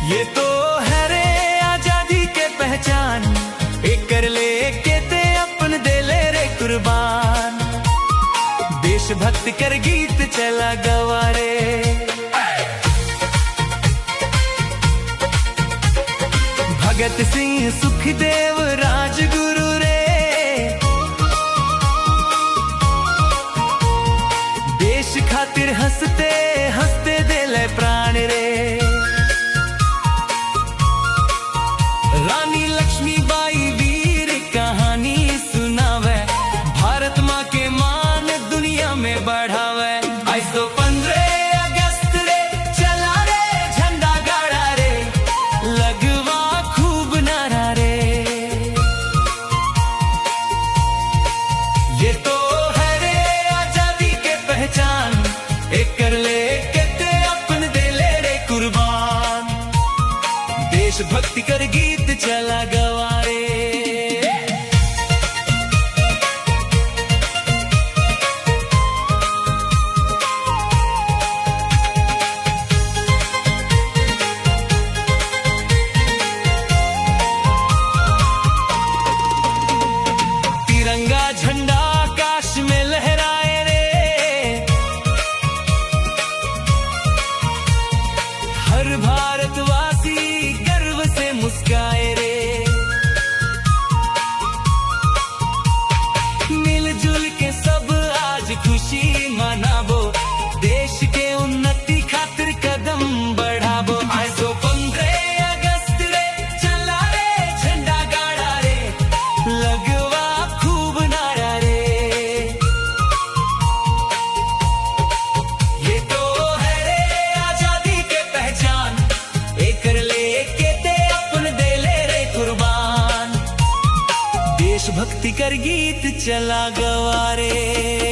ये तो है रे आजादी के पहचान, एक कर ले के ते अपन दे ले रे कुर्बान। देशभक्त कर गीत चला गवारे, भगत सिंह सुखदेव राजगुरु रे, देश खातिर हंसते हंसते दे ले प्राण रे। रानी लक्ष्मीबाई वीर कहानी सुनावे, भारत माँ के मान दुनिया में बढ़ावे। आज तो 15 अगस्त रे चला रे झंडा गाड़ा रे, लगवा खूब नारा रे। ये तो है रे आजादी के पहचान, एक कर ले के ते अपन दे ले रे कुर्बान। देशभक्ति कर गीत चला गवारे। तिरंगा झंडा आकाश में लहराए रे, हर भारतवासी गर्व से मुस्काए रे। मिलजुल के सब आज खुशी मनाबो, देश के उन्नति खातिर कदम बढ़ाबो। आज तो 15 अगस्त रे चला रे झंडा गाड़ा रे, लगवा खूब नारा रे। ये तो है रे आजादी के पहचान, एक कर ले के ते अपन दे ले रे कुर्बान। देशभक्ति कर गीत चला गवारे।